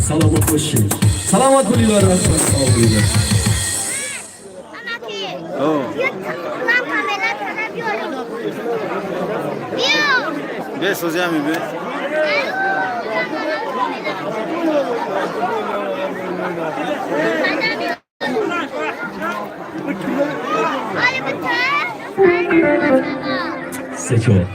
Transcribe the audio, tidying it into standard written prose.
Salamat olsun. Salamat buluyorlar Rasmus sağ olun. Oh. Be sozial mi be? Seçiyor.